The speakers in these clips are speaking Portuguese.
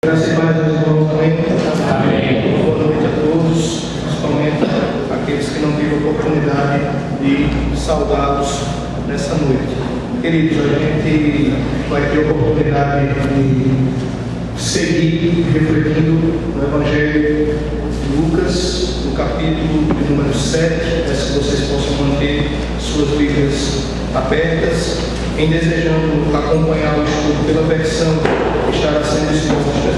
Graças a Deus, irmãos, amém. Amém. Boa noite a todos, principalmente aqueles que não tiveram oportunidade de saudá-los nessa noite. Queridos, a gente vai ter oportunidade de seguir refletindo no Evangelho de Lucas, no capítulo de número 7. Peço que vocês possam manter suas Bíblias abertas, em desejando acompanhar o estudo pela versão que estará sendo exposta,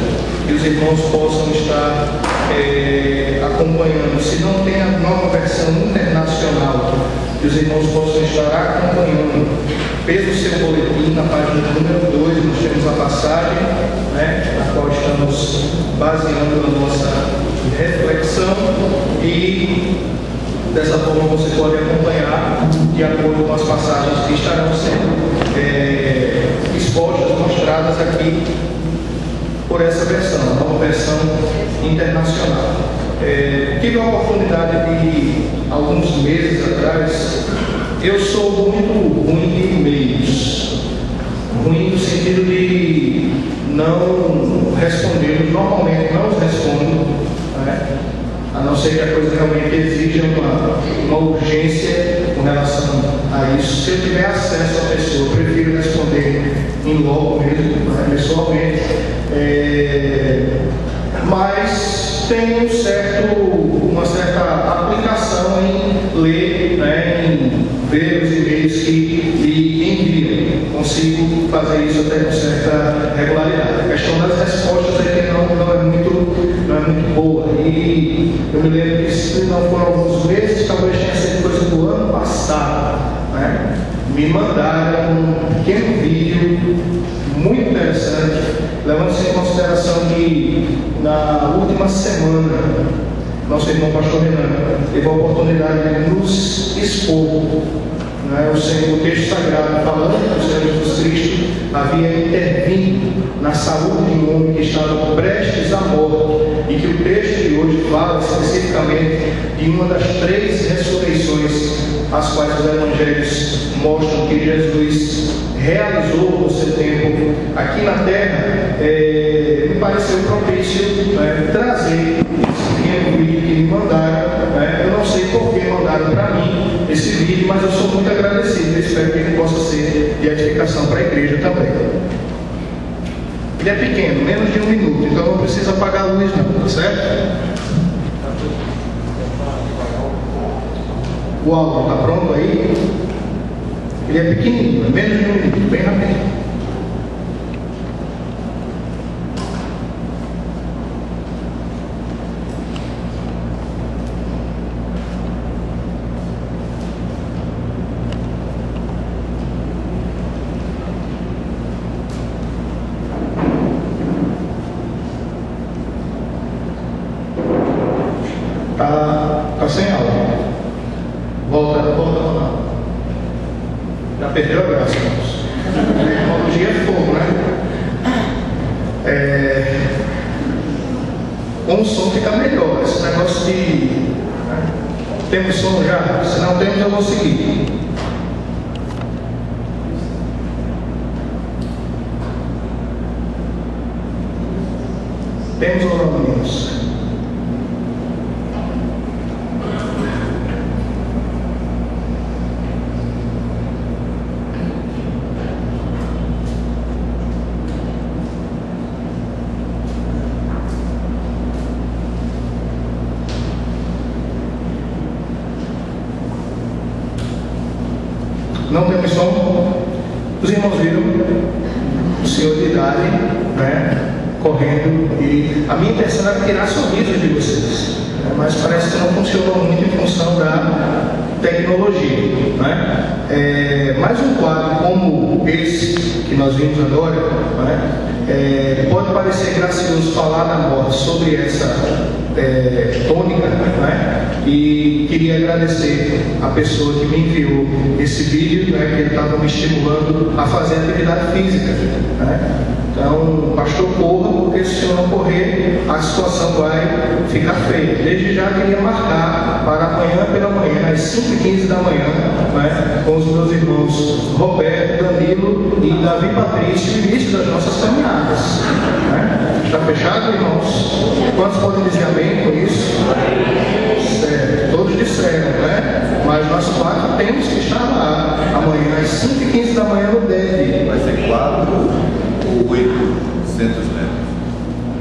que os irmãos possam estar acompanhando. Se não tem a nova versão internacional, que os irmãos possam estar acompanhando pelo seu boletim, na página número 2, nós temos a passagem, na qual estamos baseando a nossa reflexão, e dessa forma você pode acompanhar de acordo com as passagens que estarão sendo expostas, mostradas aqui por essa versão, a nova versão internacional. Tive a oportunidade de, alguns meses atrás, eu sou muito ruim de e-mails, ruim no sentido de não responder, normalmente não os respondo, a não ser que a coisa realmente exija uma urgência com relação a isso. Se eu tiver acesso à pessoa, eu prefiro responder em loco mesmo, pessoalmente. Mas tem uma certa aplicação em ler, em ver os e-mails que me enviam. Consigo fazer isso até com certa regularidade. A questão das respostas é que não é muito boa. E eu me lembro que, se não foram alguns meses, talvez tenha sido coisa do ano passado, me mandaram um pequeno vídeo muito interessante, levando-se em consideração que na última semana nosso irmão pastor Renan teve a oportunidade de nos expor o texto sagrado, falando que o Senhor Jesus Cristo havia intervindo na saúde de um homem que estava prestes à morte, e que o texto de hoje fala especificamente de uma das 3 ressurreições as quais os evangelhos mostram que Jesus realizou no seu tempo aqui na terra. Me pareceu propício trazer esse pequeno vídeo que me mandaram. Eu não sei por que mandaram para mim esse vídeo, mas eu sou muito agradecido. Eu espero que ele possa ser de edificação para a igreja também. Ele é pequeno, menos de 1 minuto, então não precisa apagar a luz não, tá certo? O áudio está pronto aí? Ele é pequenininho, é menos de 1 minuto, bem rapidinho. Tá sem aula. Volta. Já perdeu a graça, irmãos. A tecnologia é fogo, com o som fica melhor. Esse negócio de... Temos som já? Se não temos, eu vou seguir. Temos ou não temos? Não temos som. Os irmãos viram o senhor de idade correndo, e a minha intenção era tirar sorrisos de vocês, mas parece que não funcionou muito em função da tecnologia. Mais um quadro como esse que nós vimos agora, pode parecer gracioso falar da morte sobre essa tônica, e queria agradecer a pessoa que me enviou esse vídeo, que ele estava me estimulando a fazer atividade física. Então, pastor, corra, porque se o senhor não correr, a situação vai fica feio. Desde já queria marcar para amanhã pela manhã, às 5h15 da manhã, né, com os meus irmãos Roberto, Danilo e Davi Patrício, o início das nossas caminhadas. Né? Está fechado, irmãos? Quantos podem dizer amém com isso? Certo, todos disseram, né? Mas nós quatro temos que estar lá amanhã, às 5h15 da manhã no DEB. Vai ser 4 ou 800 metros?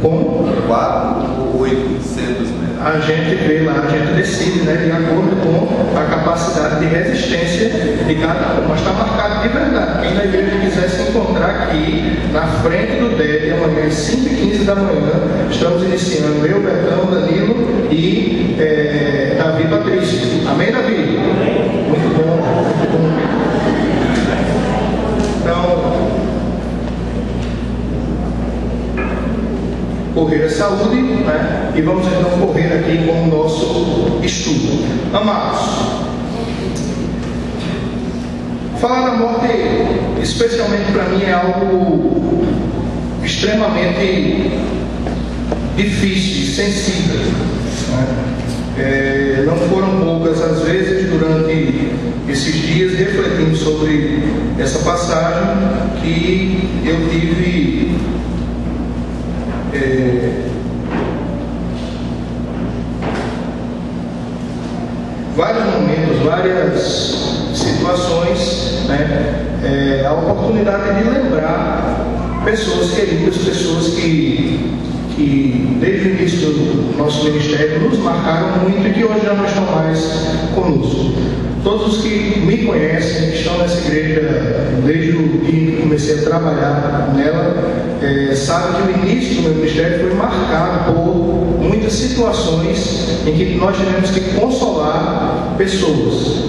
Com 4 ou 800 metros? A gente vê lá, a gente decide, né, de acordo com a capacidade de resistência de cada um. Mas está marcado de verdade. Quem da igreja quiser se encontrar aqui, na frente do DEB, amanhã às 5h15 da manhã, estamos iniciando eu, Betão, Danilo e Davi Patrício. Amém, Davi? Muito bom, muito bom. Então, correr é saúde, né? E vamos então correr aqui com o nosso estudo. Amados, falar da morte, especialmente para mim, é algo extremamente difícil, sensível. Né? Não foram poucas as vezes durante esses dias refletindo sobre essa passagem que eu tive vários momentos, várias situações, né? A oportunidade de lembrar pessoas queridas, pessoas que desde o início do nosso ministério nos marcaram muito e que hoje já não estão mais conosco. Todos os que me conhecem, que estão nessa igreja desde o dia que comecei a trabalhar nela, sabem que o início do meu ministério foi marcado por muitas situações em que nós tivemos que consolar pessoas.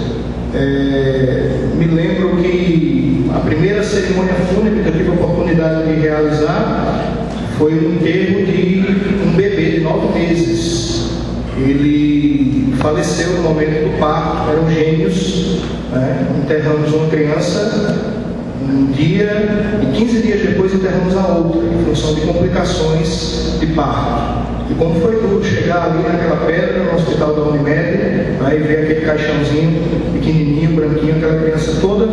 Me lembro que a primeira cerimônia fúnebre que eu tive a oportunidade de realizar foi o enterro de um bebê de 9 meses. Ele faleceu no momento do parto, eram gêmeos, né? Enterramos uma criança um dia e 15 dias depois enterramos a outra, em função de complicações de parto. E como foi duro chegar ali naquela pedra no hospital da Unimed, né, e ver aquele caixãozinho pequenininho, branquinho, aquela criança toda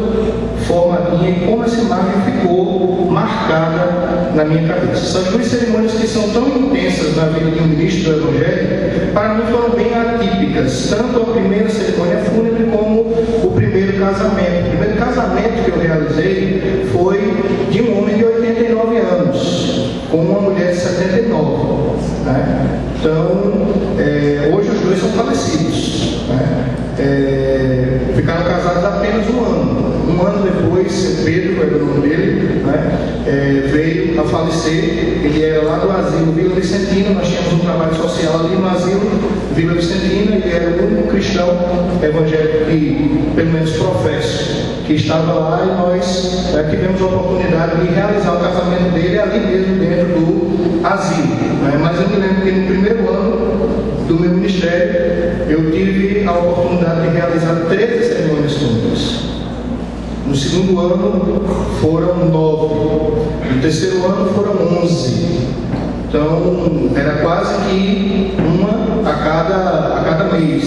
formadinha, e como essa imagem ficou marcada na minha cabeça. Essas duas cerimônias que são tão intensas na vida de um ministro do Evangelho, para mim foram bem atípicas, tanto a primeira cerimônia fúnebre como o primeiro casamento. O primeiro casamento que eu realizei foi de um homem de 89 anos, com uma mulher de 79. Né? Então, hoje os dois são falecidos. Né? Ficaram casados apenas um ano. Um ano depois, Pedro, era o nome dele, né? Veio a falecer. Ele era lá do asilo Vila Vicentina. Nós tínhamos um trabalho social ali no asilo Vila Vicentina. Ele era o único cristão evangélico que, pelo menos, professo, que estava lá, e nós tivemos a oportunidade de realizar o casamento dele ali mesmo dentro do asilo. Né? Mas eu me lembro que no primeiro ano do meu ministério eu tive a oportunidade de realizar 13 cerimônias fúnebres. No segundo ano foram 9, no terceiro ano foram 11. Então era quase que uma a cada mês,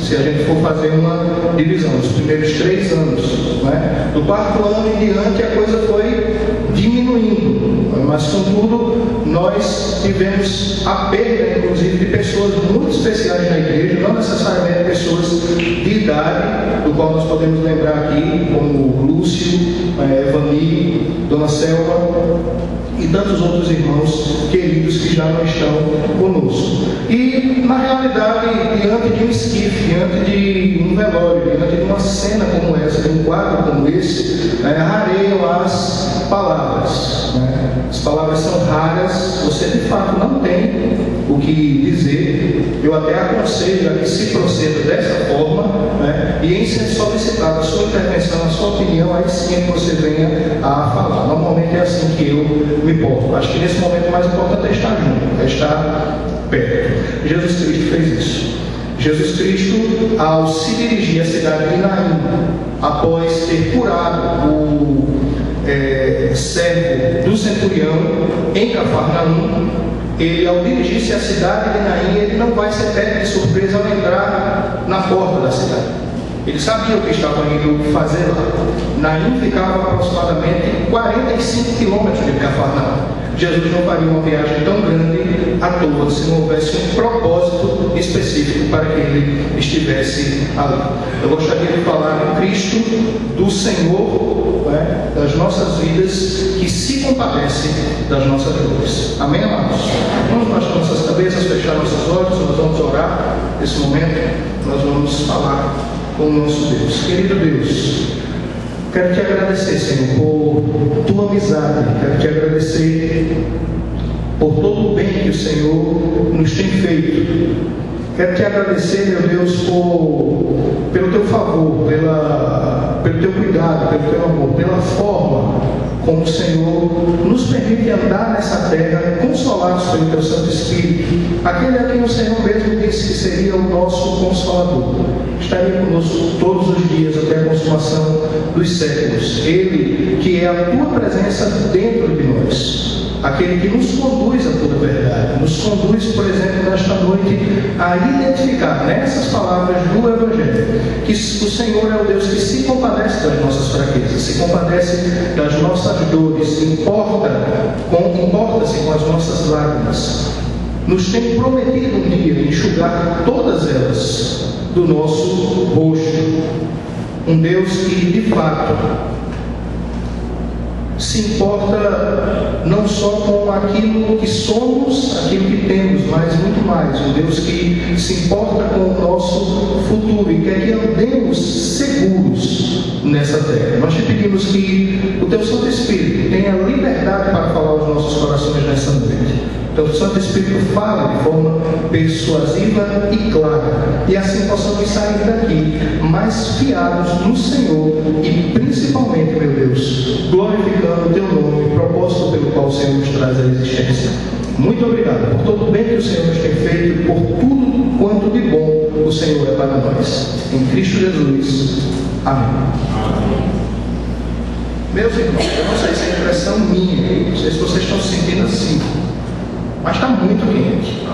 se a gente for fazer uma divisão, os primeiros 3 anos. Né? Do quarto ano em diante a coisa foi diminuindo, mas contudo nós tivemos a perda, inclusive, de pessoas muito especiais na igreja, não necessariamente pessoas de idade, do qual nós podemos lembrar aqui, como Lúcio, Evani, Dona Selma e tantos outros irmãos queridos que já não estão conosco. E, na realidade, diante de um esquife, diante de um velório, diante de uma cena como essa, de um quadro como esse, rareiam as palavras. Né? As palavras são raras, você de fato não tem o que dizer. Eu até aconselho a que se proceda dessa forma, né? E em ser solicitada a sua intervenção, a sua opinião, aí sim é que você venha a falar. Normalmente é assim que eu me porto. Acho que nesse momento o mais importante é estar junto, é estar perto. Jesus Cristo fez isso. Jesus Cristo, ao se dirigir à cidade de Naim, após ter curado o servo do centurião em Cafarnaum, ele, ao dirigir-se à cidade de Naim, ele não vai ser pego de surpresa ao entrar na porta da cidade. Ele sabia o que estava indo fazer lá. Naim ficava aproximadamente 45 quilômetros de Cafarnaum. Jesus não faria uma viagem tão grande à toa se não houvesse um propósito específico para que ele estivesse ali. Eu gostaria de falar do Cristo, do Senhor, das nossas vidas, que se compadece das nossas dores. Amém, amados? Vamos baixar nossas cabeças, fechar nossos olhos, nós vamos orar. Nesse momento, nós vamos falar com o nosso Deus. Querido Deus, quero te agradecer, Senhor, por tua amizade. Quero te agradecer por todo o bem que o Senhor nos tem feito. Quero te agradecer, meu Deus, pelo teu favor, pelo teu cuidado, pelo teu amor, pela forma como o Senhor nos permite andar nessa terra, consolados pelo teu Santo Espírito, aquele a quem o Senhor mesmo disse que seria o nosso Consolador. Estaria conosco todos os dias até a consumação dos séculos. Ele que é a tua presença dentro de nós, aquele que nos conduz a toda a verdade, nos conduz, por exemplo, nesta noite, a identificar nessas palavras do Evangelho que o Senhor é o Deus que se compadece das nossas fraquezas, se compadece das nossas dores, importa-se com as nossas lágrimas. Nos tem prometido um dia enxugar todas elas do nosso rosto. Um Deus que, de fato, se importa não só com aquilo que somos, aquilo que temos, mas muito mais. Um Deus que se importa com o nosso futuro e quer que andemos seguros nessa terra. Nós te pedimos que o teu Santo Espírito tenha liberdade para falar aos nossos corações nessa noite. Então, o Santo Espírito fala de forma persuasiva e clara, e assim possamos sair daqui mais fiados no Senhor e principalmente, meu Deus, glorificando o teu nome, propósito pelo qual o Senhor nos traz a existência. Muito obrigado por todo o bem que o Senhor nos tem feito e por tudo quanto de bom o Senhor é para nós. Em Cristo Jesus. Amém. Meus irmãos, eu não sei se é impressão minha, não sei se vocês estão se sentindo assim, mas está muito quente,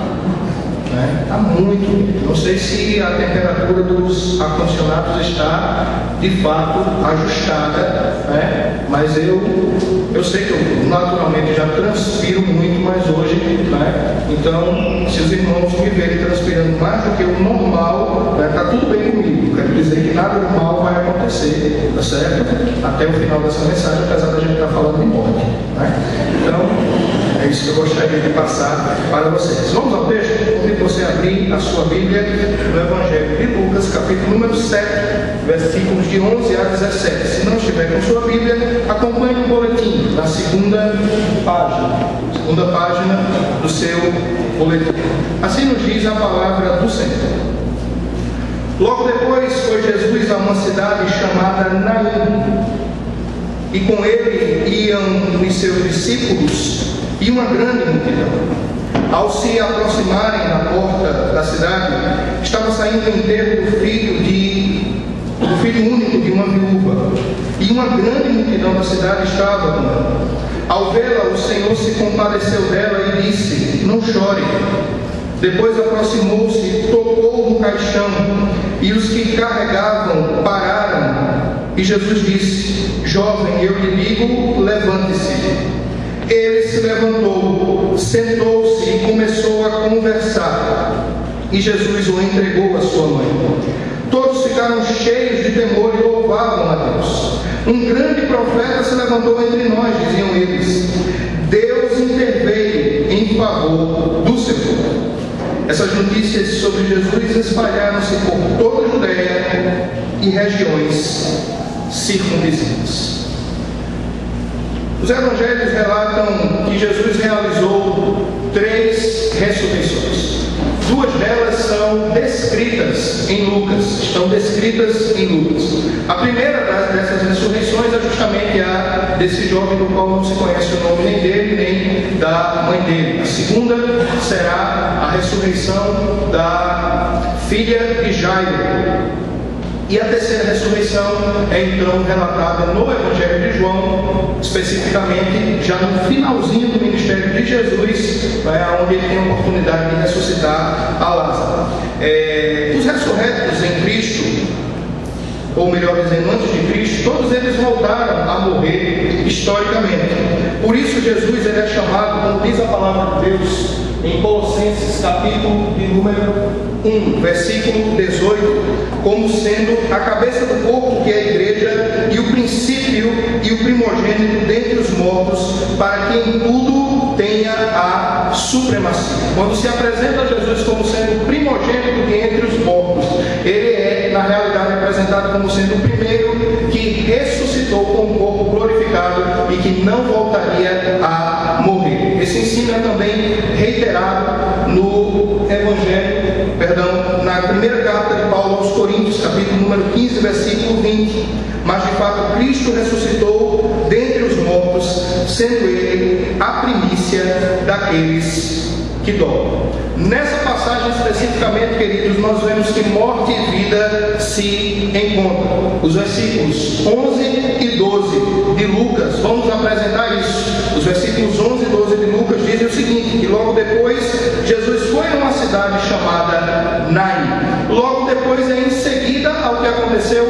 está muito quente. Não sei se a temperatura dos ar-condicionados está de fato ajustada, mas eu sei que eu naturalmente já transpiro muito mais hoje, então se os irmãos me verem transpirando mais do que o normal, está tudo bem comigo. Quero dizer que nada do mal vai acontecer, tá certo? Até o final dessa mensagem, apesar da gente estar falando de morte, então é isso que eu gostaria de passar para vocês. Vamos ao texto? Convido você a abrir a sua Bíblia no Evangelho de Lucas, capítulo número 7, versículos de 11 a 17. Se não estiver com sua Bíblia, acompanhe o boletim na segunda página do seu boletim. Assim nos diz a palavra do Senhor. Logo depois foi Jesus a uma cidade chamada Naim, e com ele iam os seus discípulos e uma grande multidão. Ao se aproximarem da porta da cidade, estava saindo o enterro do filho único de uma viúva, e uma grande multidão da cidade estava com ela. Ao vê-la, o Senhor se compadeceu dela e disse: não chore. Depois aproximou-se e tocou no caixão, e os que carregavam pararam. E Jesus disse: jovem, eu lhe digo, levante-se. Ele se levantou, sentou-se e começou a conversar. E Jesus o entregou à sua mãe. Todos ficaram cheios de temor e louvavam a Deus. Um grande profeta se levantou entre nós, diziam eles. Deus interveio em favor do seu povo. Essas notícias sobre Jesus espalharam-se por toda a Judeia e regiões circunvizinhas. Os evangelhos relatam que Jesus realizou 3 ressurreições. 2 delas são descritas em Lucas, estão descritas em Lucas. A primeira dessas ressurreições é justamente a desse jovem do qual não se conhece o nome nem dele, nem da mãe dele. A segunda será a ressurreição da filha de Jairo. E a terceira ressurreição é então relatada no Evangelho de João, especificamente, já no finalzinho do ministério de Jesus, onde ele tem a oportunidade de ressuscitar a Lázaro. Os ressurretos em Cristo, ou melhor dizendo, antes de Cristo, todos eles voltaram a morrer historicamente. Por isso Jesus ele é chamado, como diz a palavra de Deus, em Colossenses capítulo de número 1, versículo 18, como sendo a cabeça do corpo, que é a igreja, e o princípio e o primogênito dentre os mortos, para que em tudo tenha a supremacia. Quando se apresenta Jesus como sendo o primogênito de entre os mortos, ele é, na realidade, apresentado como sendo o primeiro que ressuscitou com o corpo glorificado e que não voltaria a morrer. Esse ensino é também reiterado no na primeira carta de Paulo aos Coríntios, capítulo número 15, versículo 20. Mas de fato Cristo ressuscitou dentre os mortos, sendo ele a primícia daqueles que dormem. Nessa passagem especificamente, queridos, nós vemos que morte e vida se encontram. Os versículos 11 e 12 de Lucas vão nos apresentar isso. Os versículos 11 e 12 de Lucas dizem o seguinte, que logo depois Jesus foi a uma cidade chamada Naim. Logo depois é em seguida ao que aconteceu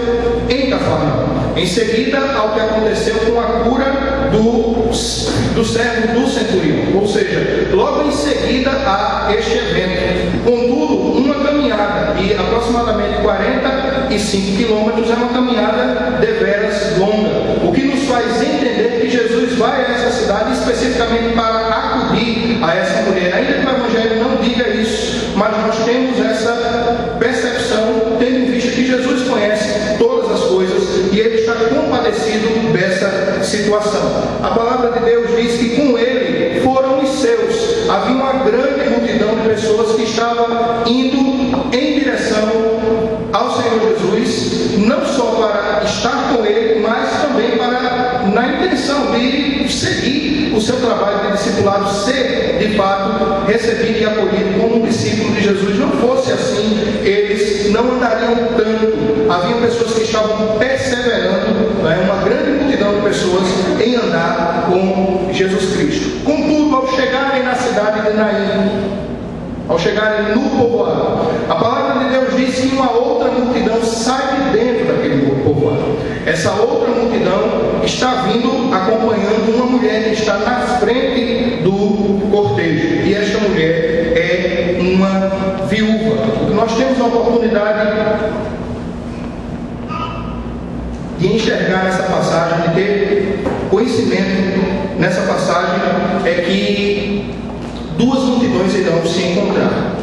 em Cafarnaum. Em seguida ao que aconteceu com a cura do servo do centurião. Ou seja, logo em seguida a este evento. Contudo, uma caminhada de aproximadamente 45 quilômetros é uma caminhada deveras longa, o que nos faz entender que Jesus vai a essa cidade especificamente para acudir a essa mulher. Ainda que o Evangelho não diga isso, mas nós temos essa percepção, tendo em vista que Jesus conhece todas as coisas e ele está compadecido dessa situação. A palavra de Deus diz que com ele foram os seus. Havia uma grande multidão de pessoas que estavam indo em direção ao Senhor Jesus, não só para estar com ele, mas também na intenção de seguir o seu trabalho de discipulado, ser de fato recebido e acolhido como um discípulo de Jesus. Não fosse assim, eles não andariam tanto. Havia pessoas que estavam perseverando, uma grande multidão de pessoas em andar com Jesus Cristo. Contudo, ao chegarem na cidade de Naim, ao chegarem no povoado, a palavra de Deus diz que uma outra multidão sai de dentro daquele povoado. Essa outra multidão está vindo acompanhando uma mulher que está na frente do cortejo. E esta mulher é uma viúva. Nós temos a oportunidade de enxergar nessa passagem, de ter conhecimento nessa passagem, é que duas multidões irão se encontrar.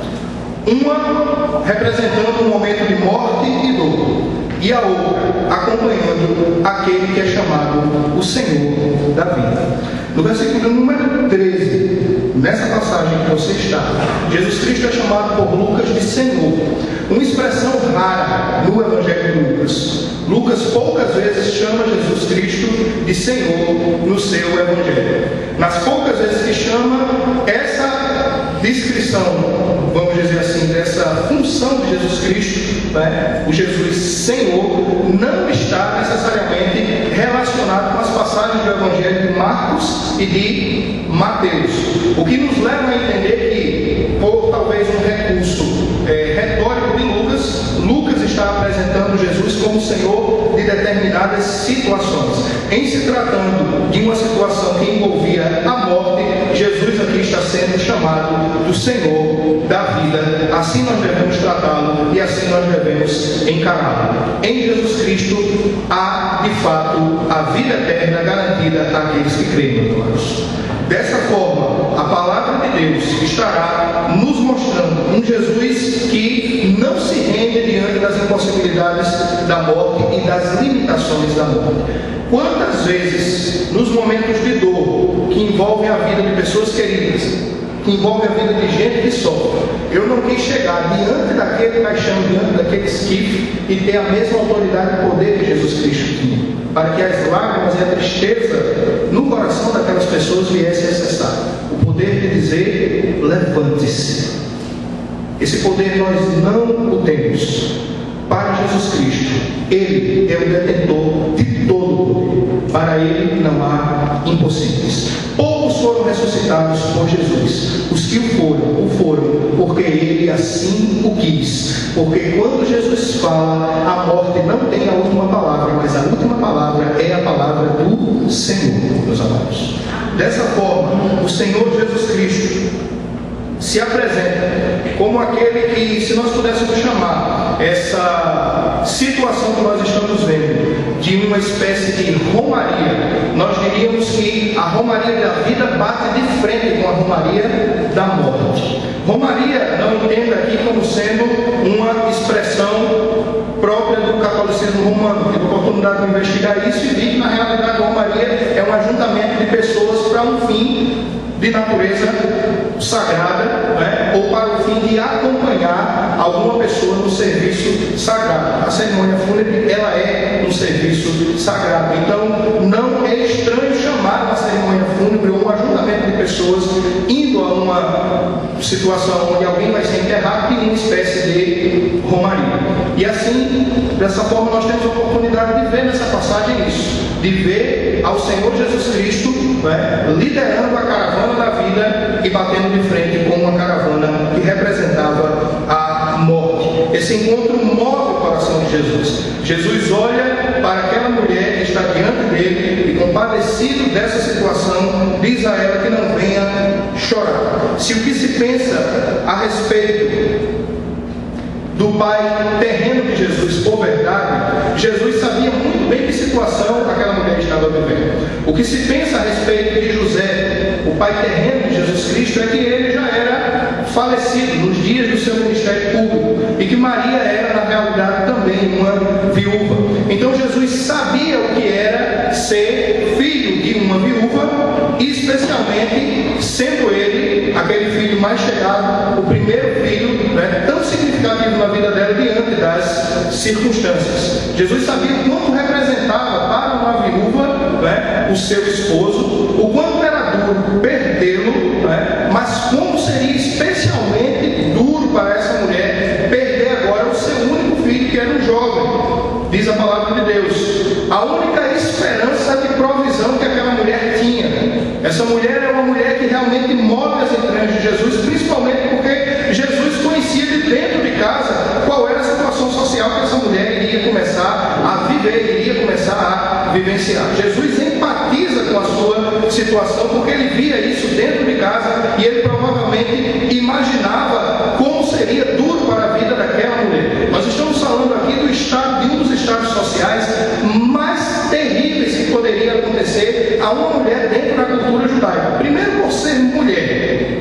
Uma representando um momento de morte e dor, e a outra acompanhando aquele que é chamado o Senhor da vida. No versículo número 13, nessa passagem que você está, Jesus Cristo é chamado por Lucas de Senhor, uma expressão rara no Evangelho de Lucas. Lucas poucas vezes chama Jesus Cristo de Senhor no seu Evangelho. Nas poucas vezes que chama, essa descrição, vamos dizer assim, dessa função de Jesus Cristo, o Jesus Senhor, não está necessariamente relacionado com as passagens do Evangelho de Marcos e de Mateus. O que nos leva a entender que, por talvez um recurso retórico de Lucas está apresentando Jesus como Senhor de determinadas situações. Em se tratando de uma situação que envolvia a morte, Jesus aqui está sendo chamado do Senhor da vida. Assim nós devemos tratá-lo e assim nós devemos encará-lo. Em Jesus Cristo há, de fato, a vida eterna garantida àqueles que creem, irmãos. Dessa forma, a palavra de Deus estará nos mostrando um Jesus que não se rende diante das impossibilidades da morte e das limitações da morte. Quantas vezes, nos momentos de dor que envolvem a vida de pessoas queridas, que envolvem a vida de gente que sofre, eu não quis chegar diante daquele caixão, diante daquele esquife e ter a mesma autoridade e poder que Jesus Cristo tinha, para que as lágrimas e a tristeza no coração daquelas pessoas viessem a cessar. O poder de dizer, levante-se. Esse poder nós não o temos. Para Jesus Cristo, Ele é o detentor de todo o poder. para Ele não há impossíveis. Poucos foram ressuscitados por Jesus. Os que o foram, porque Ele assim o quis. Porque quando Jesus fala, a morte não tem a última palavra, mas a última palavra é a palavra do Senhor, meus amados. Dessa forma, o Senhor Jesus Cristo se apresenta como aquele que, se nós pudéssemos chamar essa situação que nós estamos vendo de uma espécie de romaria, nós diríamos que a romaria da vida bate de frente com a romaria da morte. Romaria, não entenda aqui como sendo uma expressão própria do catolicismo romano. Tive a oportunidade de investigar isso e vi que, na realidade, a romaria é um ajuntamento de pessoas para um fim de natureza sagrada, né? Ou para o fim de acompanhar alguma pessoa no serviço sagrado. A cerimônia fúnebre, ela é um serviço sagrado. Então, não é estranho chamar uma cerimônia fúnebre ou um ajuntamento de pessoas indo a uma situação onde alguém vai ser enterrado de uma espécie de romaria. E assim, dessa forma, nós temos a oportunidade de ver nessa passagem isso, de ver ao Senhor Jesus Cristo, né, liderando a caravana da vida e batendo de frente com uma caravana que representava a morte. Esse encontro move o coração de Jesus. Jesus olha para aquela mulher que está diante dele e, compadecido dessa situação, diz a ela que não venha chorar. Se o que se pensa a respeito do pai terreno de Jesus por verdade, Jesus sabia muito bem que situação aquela mulher estava vivendo. O que se pensa a respeito de José, o pai terreno de Jesus Cristo, é que ele já era falecido nos dias do seu ministério público e que Maria era, na realidade, também uma viúva. Então Jesus sabia o que era ser filho de uma viúva, e especialmente sendo ele aquele filho mais chegado, o primeiro filho, né, tão significativo na vida dela diante das circunstâncias. Jesus sabia o quanto representava para uma viúva, né, o seu esposo, o quanto era duro perdê-lo, né, mas como seria especialmente duro para essa mulher perder agora o seu único filho, que era um jovem. Diz a palavra de Deus, a única esperança de provisão que aquela mulher tinha. Essa mulher é uma mulher que realmente move as entranhas de Jesus, principalmente porque Jesus conhecia de dentro de casa qual era a situação social que essa mulher iria começar a viver, iria começar a vivenciar. Jesus empatiza com a sua situação, porque ele via isso dentro de casa e ele provavelmente imaginava como seria duro para a vida daquela mulher. Nós estamos falando aqui do estado, de um dos estados sociais mais terríveis que poderia acontecer a uma mulher dentro da cultura judaica. Primeiro, por ser mulher.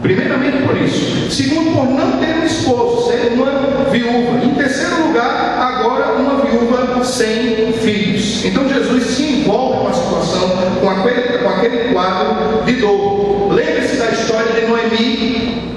Primeiramente por isso. Segundo, por não ter um esposo, ser uma viúva. Em terceiro lugar, agora uma viúva sem filhos. Então Jesus se envolve com a situação, com aquele quadro de dor. Lembre-se da história de Noemi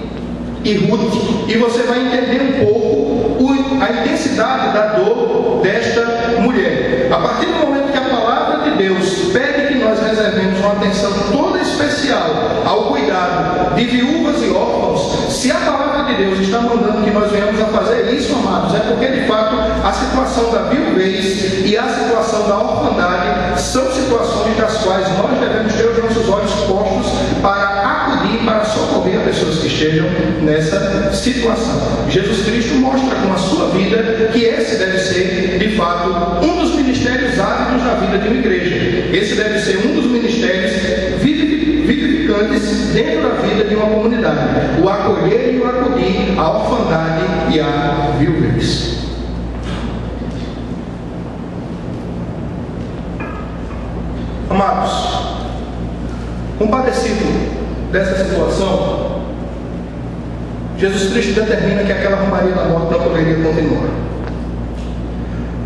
e Ruth, e você vai entender um pouco a intensidade da dor desta mulher. A partir do momento que a palavra de Deus pede que nós reservemos uma atenção toda especial ao cuidado de viúvas e órfãos, se a palavra de Deus está mandando que nós venhamos a fazer isso, amados, é porque de fato a situação da viuvez e a situação da orfandade são situações das quais nós devemos ter os nossos olhos postos para acudir, para socorrer pessoas que estejam nessa situação. Jesus Cristo mostra com a sua vida que esse deve ser, de fato, um dos ministérios ávidos da vida de uma igreja. Esse deve ser um dos ministérios vivificantes dentro da vida de uma comunidade. O acolher e o acudir, a orfandade e a viuvez. Amados, compadecido dessa situação, Jesus Cristo determina que aquela romaria da morte não poderia continuar.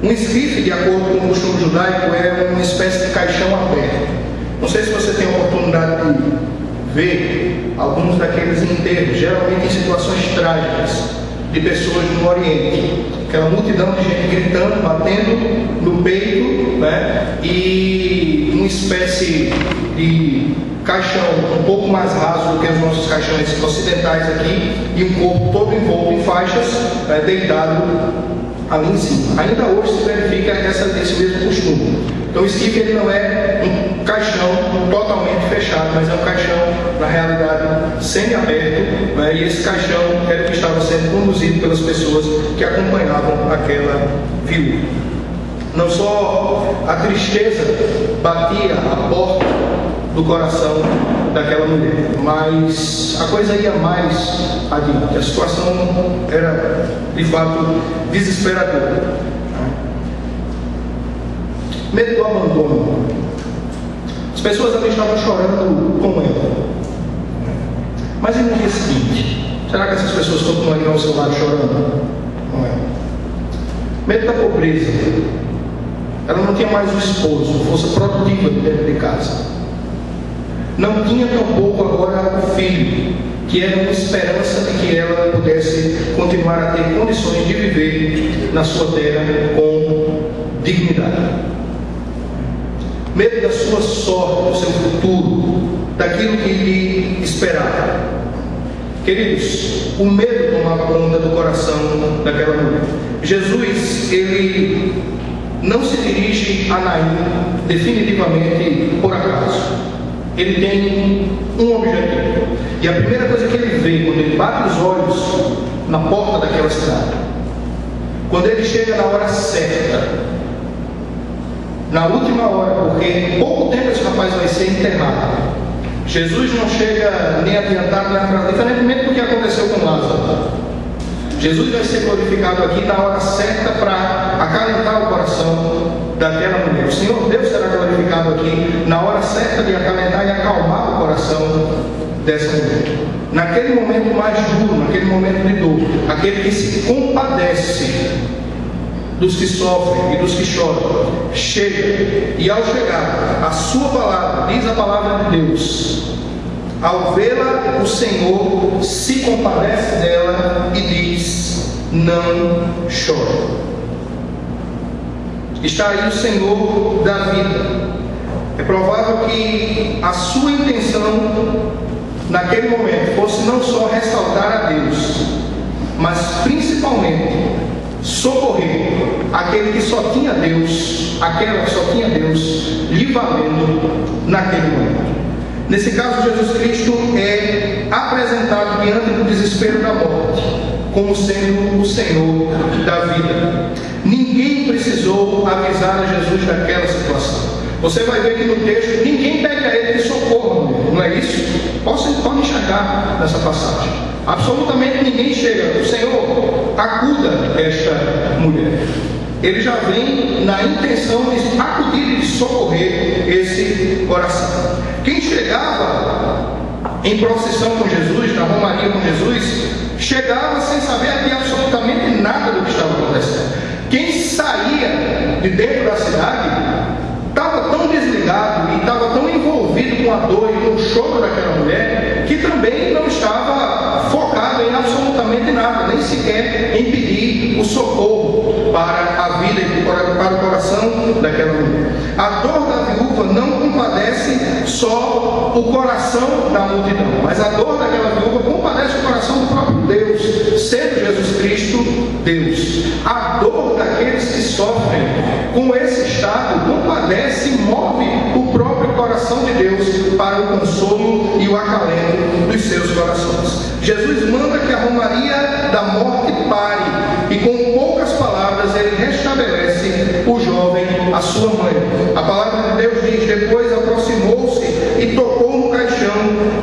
Um esquife, de acordo com o costume judaico, é uma espécie de caixão aberto. Não sei se você tem a oportunidade de ver alguns daqueles enterros, geralmente em situações trágicas, de pessoas no Oriente. Aquela multidão de gente gritando, batendo no peito, né? E uma espécie de caixão um pouco mais raso do que os nossos caixões ocidentais aqui, e um corpo todo envolto em faixas, deitado ali em cima. Ainda hoje se verifica esse mesmo costume. Então o esquife ele não é um caixão totalmente fechado, mas é um caixão, na realidade, semi-aberto, né? E esse caixão era o que estava sendo conduzido pelas pessoas que acompanhavam aquela viúva. Não só a tristeza batia a porta do coração daquela mulher, mas a coisa ia mais adiante. A situação era, de fato, desesperadora. Medo do abandono. As pessoas ali estavam chorando com ela. Mas e no dia seguinte? Será que essas pessoas continuariam ao seu lado chorando com ela? Medo da pobreza. Ela não tinha mais o esposo, força produtiva dentro de casa. Não tinha tampouco agora o filho, que era uma esperança de que ela pudesse continuar a ter condições de viver na sua terra com dignidade. Medo da sua sorte, do seu futuro, daquilo que lhe esperava. Queridos, o medo tomava conta do coração daquela mulher. Jesus, ele não se dirige a Naim definitivamente por acaso. Ele tem um objetivo. E a primeira coisa que ele vê quando ele bate os olhos na porta daquela cidade, quando ele chega na hora certa, na última hora, porque em pouco tempo esse rapaz vai ser enterrado. Jesus não chega nem adiantado nem atrasado, diferentemente do que aconteceu com Lázaro. Jesus vai ser glorificado aqui na hora certa para acalentar o coração daquela mulher. O Senhor Deus será glorificado aqui na hora certa de acalentar e acalmar o coração dessa mulher. Naquele momento mais duro, naquele momento de dor, aquele que se compadece dos que sofrem e dos que choram, chega, e ao chegar, a sua palavra, diz a palavra de Deus, ao vê-la, o Senhor se compadece dela e diz: não chore. Está aí o Senhor da vida. É provável que a sua intenção naquele momento fosse não só ressaltar a Deus, mas principalmente socorrer aquele que só tinha Deus, aquela que só tinha Deus lhe valendo naquele momento. Nesse caso, Jesus Cristo é apresentado diante do desespero da morte como sendo o Senhor da vida. Ninguém precisou avisar a Jesus daquela situação. Você vai ver que no texto ninguém pede a ele que socorra, não é isso? Pode enxergar nessa passagem. Absolutamente ninguém chega. O Senhor acuda esta mulher. Ele já vem na intenção de acudir e de socorrer esse coração. Quem chegava em procissão com Jesus, na romaria com Jesus, chegava sem saber aqui absolutamente nada do que estava acontecendo. Quem saía de dentro da cidade estava tão desligado e estava tão envolvido com a dor e com o choro daquela mulher, que também não estava focado em absolutamente nada, nem sequer em pedir o socorro para a vida e para o coração daquela mulher. A dor da viúva não compadece só o coração da multidão, mas a dor daquela viúva compadece o coração do próprio Deus, sendo Jesus Cristo Deus. A dor daqueles que sofrem com esse estado compadece e move o próprio coração de Deus para o consolo e o acalento dos seus corações. Jesus manda que a romaria da morte pare, e com poucas palavras ele restabelece o jovem, a sua mãe. A palavra de Deus diz: depois aproximou-se e tocou no caixão,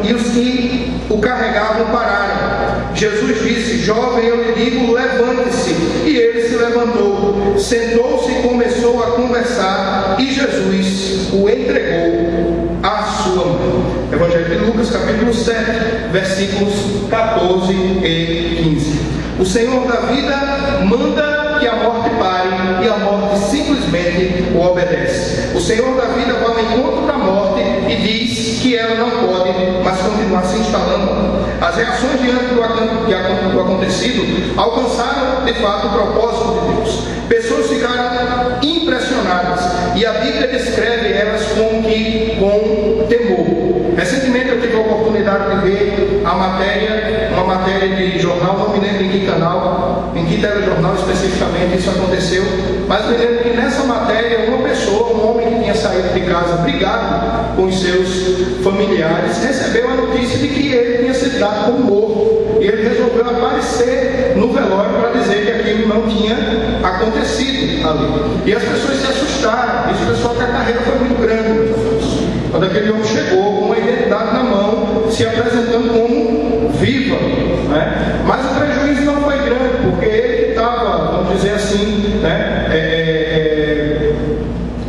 e os que o carregavam pararam. Jesus disse: jovem, eu lhe digo, levante-se. E ele se levantou, sentou-se e começou a conversar, e Jesus o entregou à sua mãe. Evangelho de Lucas, capítulo 7, versículos 14 e 15. O Senhor da vida manda que a morte pare, e a morte simplesmente o obedece. O Senhor da vida vai ao encontro da morte e diz que ela não pode mais continuar se instalando. As reações diante do acontecido alcançaram de fato o propósito de Deus. Pessoas ficaram impressionadas, e a Bíblia descreve elas com temor. Recentemente eu tive a oportunidade de ver a matéria uma matéria de jornal, não me lembro em que canal, em que telejornal especificamente isso aconteceu, mas me lembro que nessa matéria uma pessoa, um homem que tinha saído de casa brigado com os seus familiares, recebeu a notícia de que ele tinha sido dado como morto, e ele resolveu aparecer no velório para dizer que aquilo não tinha acontecido ali. E as pessoas se assustaram, isso pessoal que a carreira foi muito grande, quando aquele homem chegou com uma identidade na mão, se apresentando como viva, né? Mas o prejuízo não foi grande, porque ele estava, vamos dizer assim,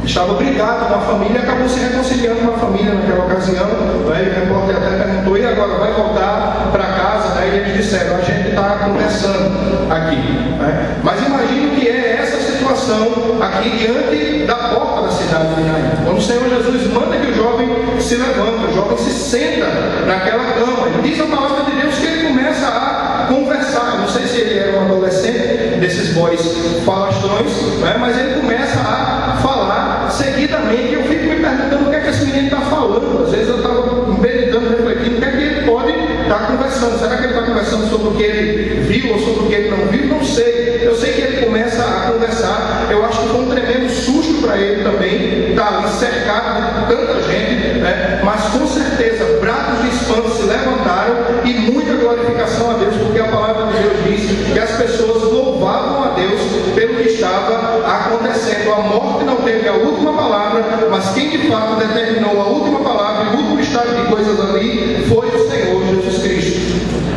estava brigado com a família e acabou se reconciliando com a família naquela ocasião, né? E o repórter até perguntou, e agora vai voltar para casa? Aí eles disseram, a gente está conversando aqui, né? Mas imagino que é essa situação aqui diante da porta da cidade de Naim, quando o Senhor Jesus manda que o jovem se levanta, o jovem se senta naquela cama, e diz a palavra de Deus que ele começa a conversar. Não sei se ele era um adolescente desses boys falastrões, né? Mas ele começa a falar seguidamente, e eu fico me perguntando o que é que esse menino está falando. Às vezes eu estava meditando, refletindo, o que é que ele pode estar conversando. Será que ele está conversando sobre o que ele viu ou sobre o que ele não viu? Não sei. Eu sei que ele começa a conversar. Eu acho que foi um tremendo susto para ele também, estar ali cercado de tanta gente, né? Mas com certeza brados de espanto se levantaram e muita glorificação a Deus, porque a palavra de Deus diz que as pessoas louvavam a Deus pelo que estava acontecendo. A morte não teve a última palavra, mas quem de fato determinou a última palavra e o último estado de coisas ali foi o Senhor Jesus Cristo.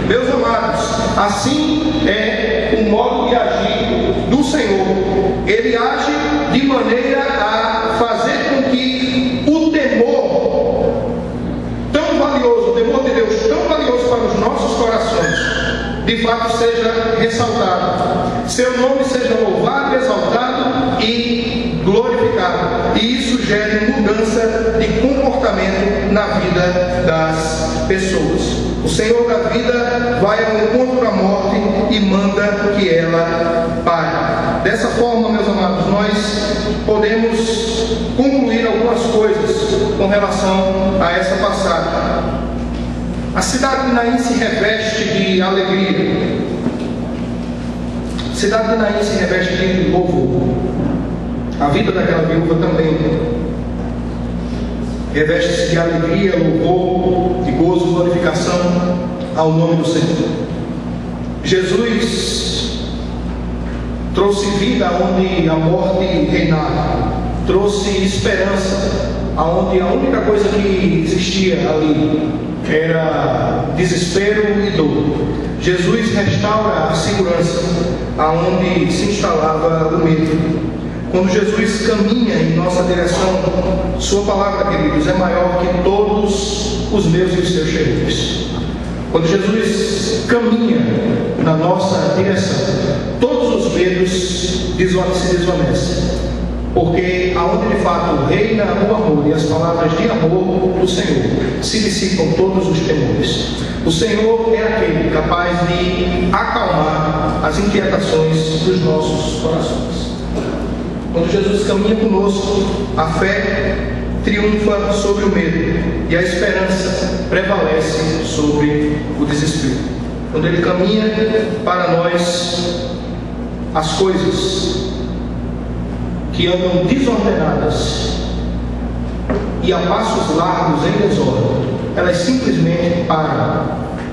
Meus amados, assim é o modo de agir do Senhor. Ele age de maneira a fazer com que o temor tão valioso, o temor de Deus tão valioso para os nossos corações, de fato seja ressaltado, seu nome seja louvado, exaltado e glorificado, e isso gere mudança de comportamento na vida das pessoas. O Senhor da vida vai ao encontro da morte e manda que ela pare. Dessa forma, meus amados, nós podemos concluir algumas coisas com relação a essa passagem. A cidade de Naim se reveste de alegria. A cidade de Naim se reveste de louvor. A vida daquela viúva também reveste-se de alegria, louvor, de gozo, glorificação ao nome do Senhor. Jesus trouxe vida onde a morte reinava, trouxe esperança aonde a única coisa que existia ali era desespero e dor. Jesus restaura a segurança aonde se instalava o medo. Quando Jesus caminha em nossa direção, sua palavra, queridos, é maior que todos os meus e os seus chefes. Quando Jesus caminha na nossa direção, todos os medos se desvanecem. Porque aonde de fato reina o amor e as palavras de amor do Senhor, se dissipam todos os temores. O Senhor é aquele capaz de acalmar as inquietações dos nossos corações. Quando Jesus caminha conosco, a fé triunfa sobre o medo e a esperança prevalece sobre o desespero. Quando Ele caminha para nós, as coisas que andam desordenadas e a passos largos em desordem, elas simplesmente param,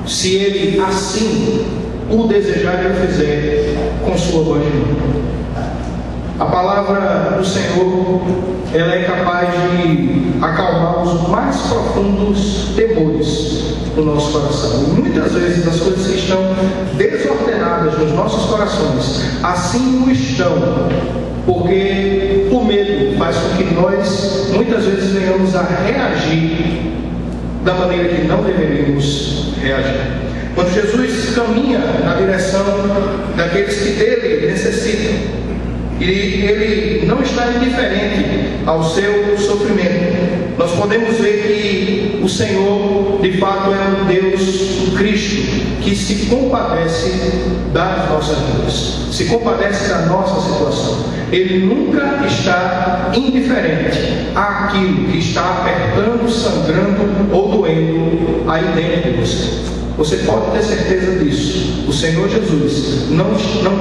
se Ele assim o desejar e o fizer com sua voz de novo. A palavra do Senhor, ela é capaz de acalmar os mais profundos temores do nosso coração. E muitas vezes as coisas que estão desordenadas nos nossos corações, assim o estão, porque o medo faz com que nós muitas vezes venhamos a reagir da maneira que não deveríamos reagir. Quando Jesus caminha na direção daqueles que dele necessitam, e Ele não está indiferente ao seu sofrimento, nós podemos ver que o Senhor, de fato, é um Deus, Cristo, que se compadece das nossas vidas, se compadece da nossa situação. Ele nunca está indiferente àquilo que está apertando, sangrando ou doendo aí dentro de você. Você pode ter certeza disso. O Senhor Jesus não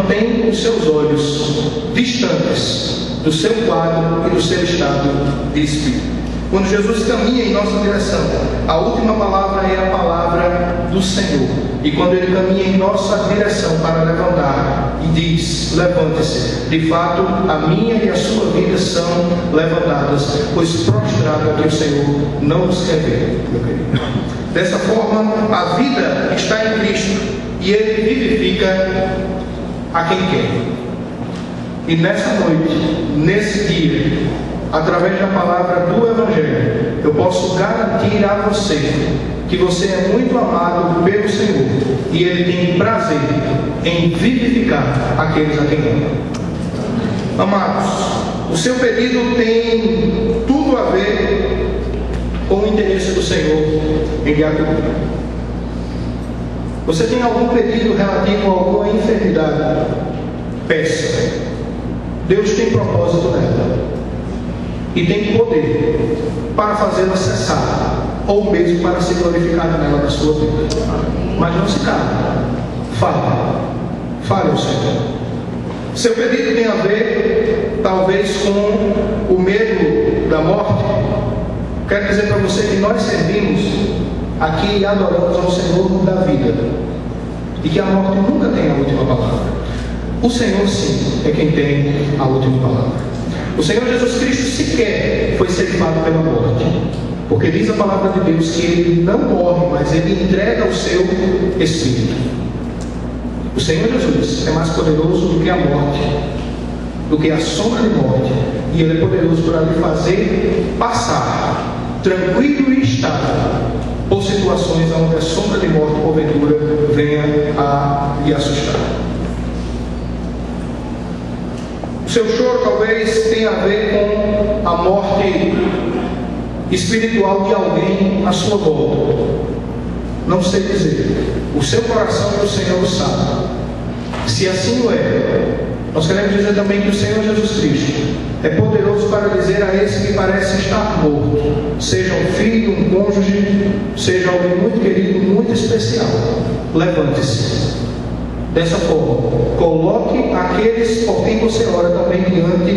tem os seus olhos distantes do seu quadro e do seu estado de espírito. Quando Jesus caminha em nossa direção, a última palavra é a palavra do Senhor. E quando Ele caminha em nossa direção para levantar e diz: levante-se, de fato a minha e a sua vida são levantadas, pois prostrado aqui o Senhor não nos quer ver, meu querido. Dessa forma, a vida está em Cristo e Ele vivifica a quem quer. E nessa noite, nesse dia, através da palavra do Evangelho, eu posso garantir a você que você é muito amado pelo Senhor e Ele tem prazer em vivificar aqueles a quem ama. Amados, o seu pedido tem tudo a ver com o interesse do Senhor em lhe acolher. Você tem algum pedido relativo a alguma enfermidade? Peça. Deus tem propósito nela e tem poder para fazê-la cessar, ou mesmo para se glorificar nela na sua vida. Mas não se cala. Fale ao Senhor. Seu pedido tem a ver, talvez, com o medo da morte. Quero dizer para você que nós servimos aqui e adoramos ao Senhor da vida, e que a morte nunca tem a última palavra. O Senhor, sim, é quem tem a última palavra. O Senhor Jesus Cristo sequer foi ceifado pela morte, porque diz a palavra de Deus que Ele não morre, mas Ele entrega o seu Espírito. O Senhor Jesus é mais poderoso do que a morte, do que a sombra de morte, e Ele é poderoso para lhe fazer passar tranquilo e estável por situações onde a sombra de morte porventura venha a lhe assustar. O seu choro talvez tenha a ver com a morte espiritual de alguém à sua volta. Não sei dizer. O seu coração e o Senhor sabe. Se assim o é, nós queremos dizer também que o Senhor Jesus Cristo é poderoso para dizer a esse que parece estar morto, seja um filho, um cônjuge, seja alguém muito querido, muito especial: levante-se. Dessa forma, coloque aqueles por quem você ora também diante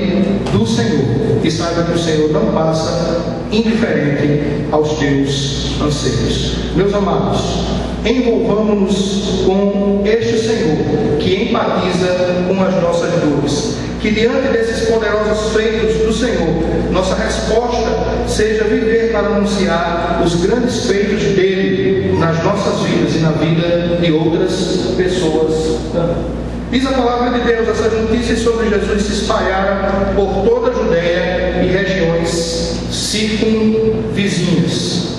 do Senhor, e saiba que o Senhor não passa indiferente aos teus anseios. Meus amados, envolvamos-nos com este Senhor que empatiza com as nossas dores. Que diante desses poderosos feitos do Senhor, nossa resposta seja viver para anunciar os grandes feitos dele nas nossas vidas e na vida de outras pessoas também. Diz a palavra de Deus: essas notícias sobre Jesus se espalharam por toda a Judeia e regiões circunvizinhas.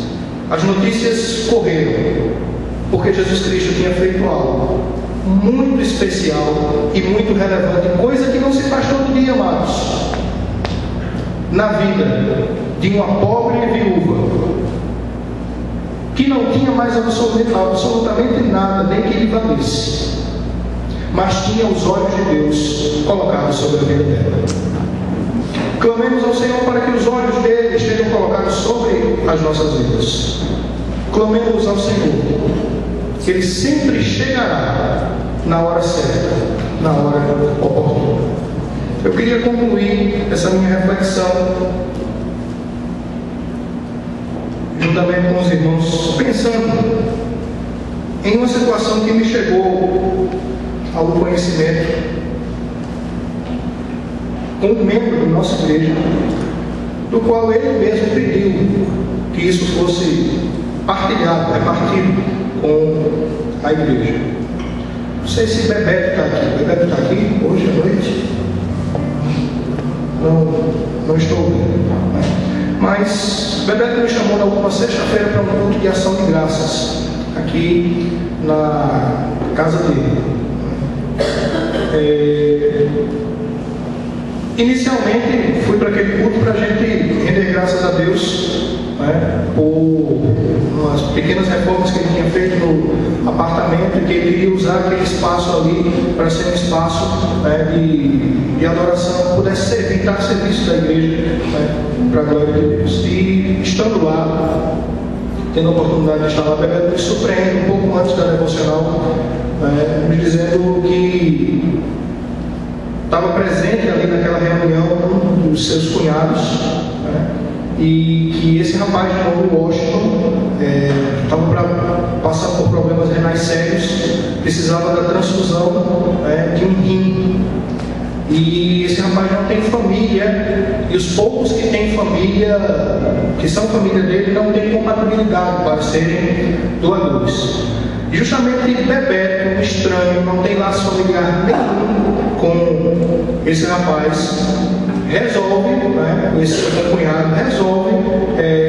As notícias correram, porque Jesus Cristo tinha feito algo muito especial e muito relevante, coisa que não se faz todo dia, amados, na vida de uma pobre viúva que não tinha mais absolutamente nada, nem que lhe valesse, mas tinha os olhos de Deus colocados sobre a vida dela. Clamemos ao Senhor para que os olhos dele estejam colocados sobre as nossas vidas. Clamemos ao Senhor que Ele sempre chegará na hora certa, na hora oportuna. Eu queria concluir essa minha reflexão juntamente com os irmãos, pensando em uma situação que me chegou ao conhecimento com um membro da nossa igreja, do qual ele mesmo pediu que isso fosse partilhado, repartido com a igreja. Não sei se Bebeto está aqui. Bebeto está aqui hoje à noite? Não estou vendo. Mas Bebeto me chamou na última sexta-feira para um culto de ação de graças aqui na casa dele. Inicialmente fui para aquele culto para a gente render graças a Deus né, por umas pequenas reformas que ele tinha feito no apartamento, e que ele queria usar aquele espaço ali para ser um espaço, né, de adoração, pudesse servir, estar a serviço da igreja, né, para a glória de Deus. E estando lá, tendo a oportunidade de estar lá, Bebeto me surpreende um pouco antes da devocional, me dizendo que estava presente ali naquela reunião um dos seus cunhados, né, e que esse rapaz de nome Washington estava para passar por problemas renais sérios, precisava da transfusão de um rim. E esse rapaz não tem família, e os poucos que têm família, que são família dele, não têm compatibilidade para serem doadores. E justamente Bebeto, um estranho, não tem laço familiar nenhum com esse rapaz, resolve, esse cunhado resolve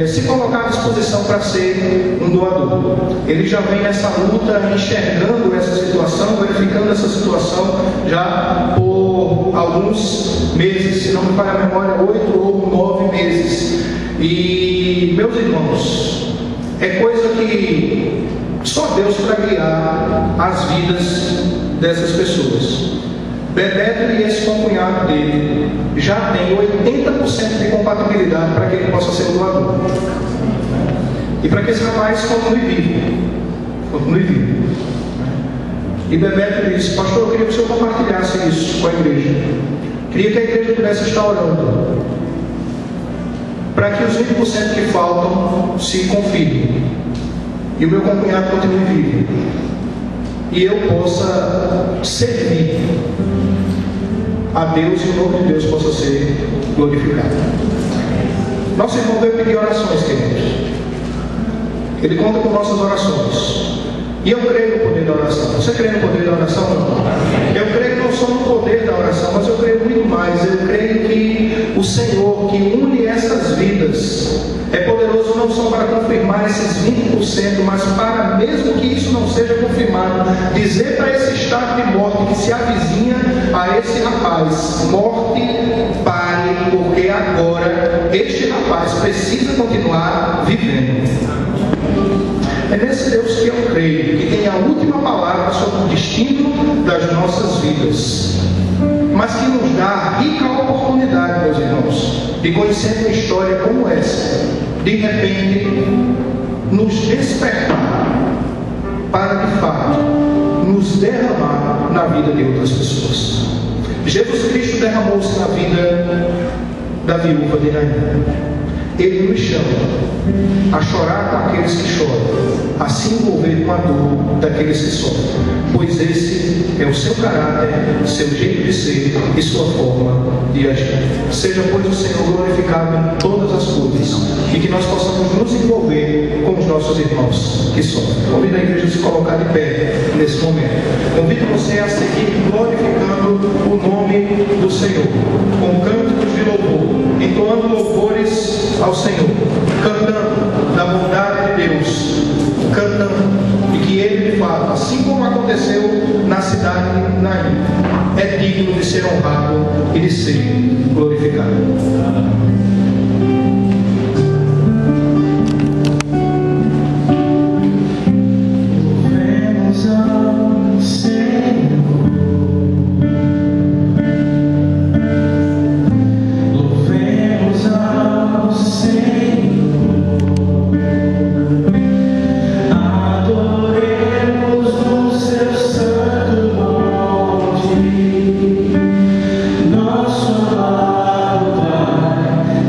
se colocar à disposição para ser um doador. Ele já vem nessa luta, enxergando essa situação, verificando essa situação já por alguns meses, se não me falha a memória, 8 ou 9 meses. E, meus irmãos, é coisa que só Deus para guiar as vidas dessas pessoas. Bebeto e esse concunhado dele já tem 80% de compatibilidade para que ele possa ser um doador. E para que esse rapaz continue vivo. E Bebeto disse: pastor, eu queria que o senhor compartilhasse isso com a igreja. Queria que a igreja pudesse estar orando para que os 20% que faltam se confirmem e o meu concunhado continue vivo e eu possa servir a Deus e o nome de Deus possa ser glorificado. Nosso irmão veio pedir orações, queridos. Ele conta com nossas orações. E eu creio no poder da oração. Você crê no poder da oração? Não? Eu creio não só no poder da oração, mas eu creio muito mais. Eu creio que o Senhor, que une essas vidas, é poderoso não só para confirmar esses 20%, mas para, mesmo que isso não seja confirmado, dizer para esse estado de morte que se avizinha a esse rapaz: morte, pare, porque agora este rapaz precisa continuar vivendo. É nesse Deus que eu creio, que tem a última palavra sobre o destino das nossas vidas, mas que nos dá a rica oportunidade, meus irmãos, de conhecer uma história como essa, de repente nos despertar para, de fato, nos derramar na vida de outras pessoas. Jesus Cristo derramou-se na vida da viúva de Naim. Ele nos chama a chorar com aqueles que choram, a se envolver com a dor daqueles que sofrem, pois esse é o seu caráter, seu jeito de ser e sua forma de agir. Seja, pois, o Senhor glorificado em todas as coisas, e que nós possamos nos envolver com os nossos irmãos que sofrem. Convido a igreja a se colocar de pé nesse momento. Convido você a seguir glorificando o nome do Senhor, com cânticos de louvor, entoando louvores ao Senhor, cantando da bondade de Deus, cantando de que Ele, de fato, assim como aconteceu na cidade de Naim, é digno de ser honrado e de ser glorificado. Nosso amado Pai,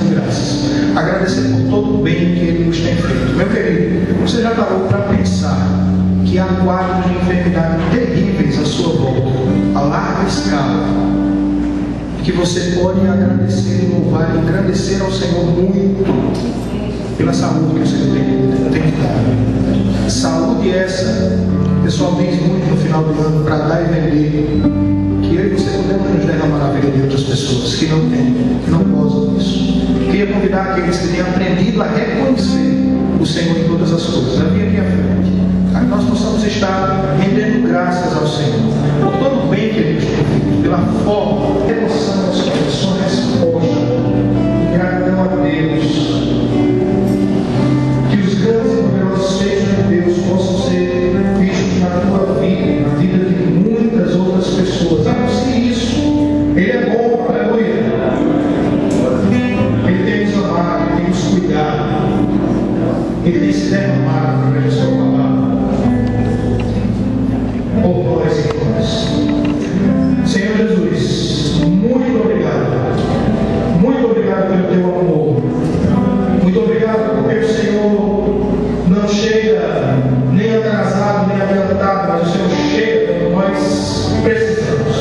de graças. Agradecer por todo o bem que Ele nos tem feito. Meu querido, você já parou para pensar que há quadros de enfermidade terríveis à sua volta, a larga escala, que você pode agradecer e louvar e engrandecer ao Senhor muito pela saúde que o Senhor tem que dar. Saúde essa, o pessoal diz muito no final do ano, para dar e vender, que eu e você podemos nos derramar na vida de outras pessoas que não têm, que não gozam disso. Queria convidar aqueles que têm aprendido a reconhecer o Senhor em todas as coisas, a vir aqui à frente, para que nós possamos estar rendendo graças ao Senhor por todo o bem que Ele nos tem feito, pela forma, devoção aos seus, sua resposta, gratidão a Deus. Que os grandes e poderosos feitos de Deus possam ser vistos na tua vida, na vida de muitas outras pessoas. Anuncie isso. Ele é bom, aleluia. Ele tem nos amado, Ele tem nos cuidado, Ele tem se derramado através da sua palavra. Por nós e nós. Senhor Jesus, muito obrigado. Muito obrigado pelo teu amor. Muito obrigado porque o Senhor não chega nem atrasado, nem adiantado, mas o Senhor chega quando nós precisamos.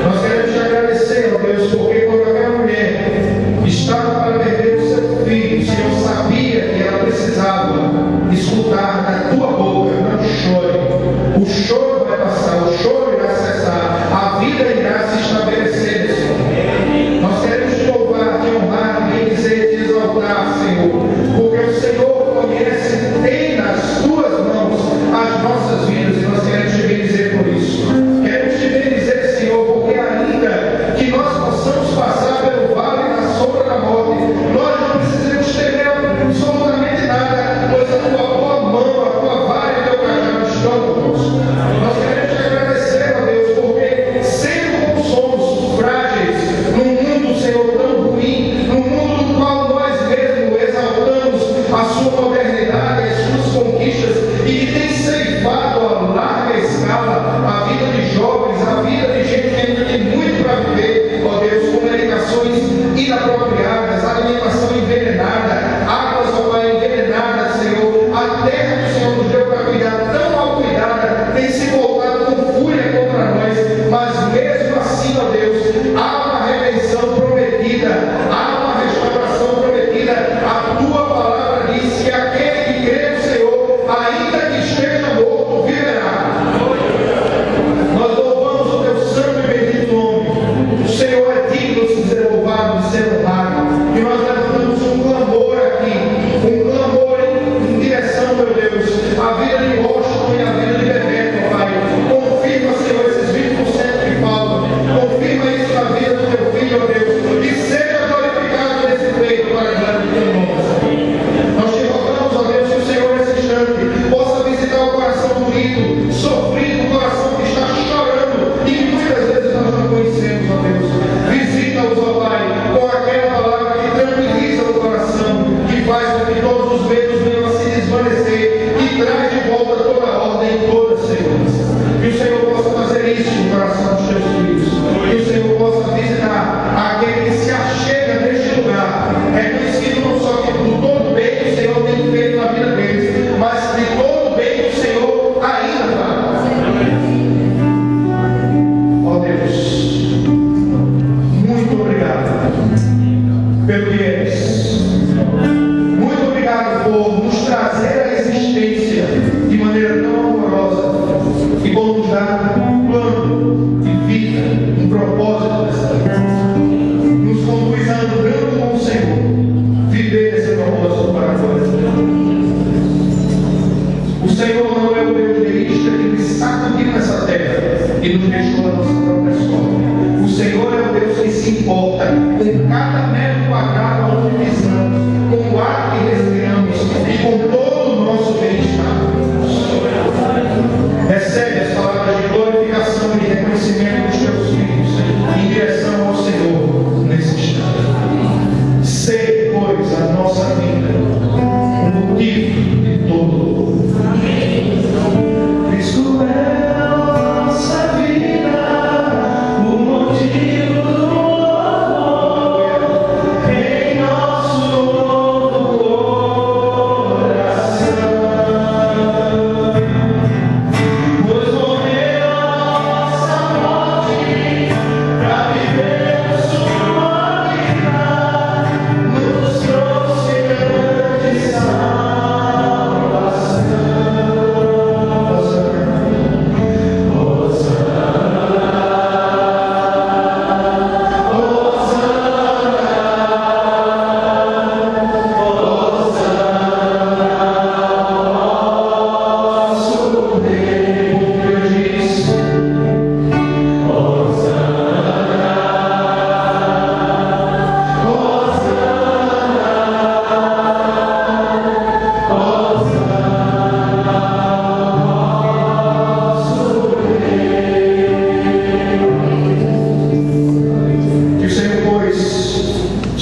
Nós queremos te agradecer, ó Deus, porque quando aquela mulher estava para perder o seu filho, o Senhor sabia que ela precisava escutar da tua boca: não chore. O choro vai passar, o choro irá cessar, a vida irá se estabelecer, Senhor. Nós queremos te louvar, te honrar, te bendizer, te exaltar, Senhor, porque o Senhor conhece, tem nas tuas mãos as nossas vidas, e nós queremos te bendizer por isso. Queremos te bendizer, Senhor, porque ainda que nós possamos passar pelo vale da sombra da morte, nós não precisamos temer absolutamente nada, pois a tua boa mão, a tua vara e o teu cajado estão conosco. Nós queremos te agradecer, ó Deus, porque sendo como somos frágeis, num mundo, Senhor, tão ruim, num mundo no qual nós mesmos exaltamos a sua modernidade, as suas conquistas, e que tem ceifado a larga escala a vida de jovens, a vida de gente que ainda tem muito para viver, ó Deus, com medicações inapropriadas, alimentação envenenada, águas, ó Pai, envenenadas, Senhor. A terra que o Senhor nos deu para cuidar, tão mal cuidada, tem se voltado com fúria contra nós, mas mesmo assim, ó Deus, há uma redenção prometida, há uma restauração prometida. A tua palavra diz que aquele que crê no Senhor, ainda que esteja morto, viverá. Nós louvamos o teu santo e bendito nome. O Senhor é digno de ser louvado, de ser honrado. E nós levantamos um clamor aqui, um clamor em direção, meu Deus, à vida de Washington e à vida de Bebeto, Pai. Confirma, Senhor, esses 20% que faltam. Confirma isso na vida do teu filho, ó Deus. E seja glorificado nesse peito para a glória do teu nome, Senhor. Nós te rogamos, ó Deus, que o Senhor nesse instante possa visitar o coração dorido, sofrido, o coração que está chorando e que muitas vezes nós não conhecemos, ó Deus. Visita-os, ó Pai, com aquela palavra que tranquiliza o coração, que faz com que todos os medos venham a se desvanecer e traz de volta toda a ordem e toda a segurança. Que o Senhor possa fazer isso no coração dos teus filhos. Que o Senhor possa visitar aquele que se achega neste lugar, reconhecido não só que por todo o bem que o Senhor tem feito na vida deles, mas de todo o bem que o Senhor ainda fará. Ó Deus, muito obrigado pelo que és. Muito obrigado por nos trazer à existência de maneira tão amorosa e por nos dar um plano de vida, um propósito dessa vida. Nos conduz andando com o Senhor, viver esse propósito para a glória de Deus. O Senhor não é o Deus deísta que nos sacudiu nessa terra e nos deixou a nossa própria sorte. O Senhor é o Deus que se importa com cada metro quadrado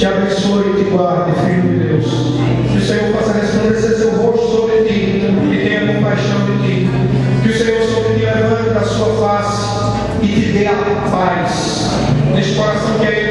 te abençoe e te guarde, Filho de Deus. Que o Senhor faça resplandecer seu rosto sobre ti e tenha compaixão de ti. Que o Senhor sobre ti levante a sua face e te dê a paz neste coração que é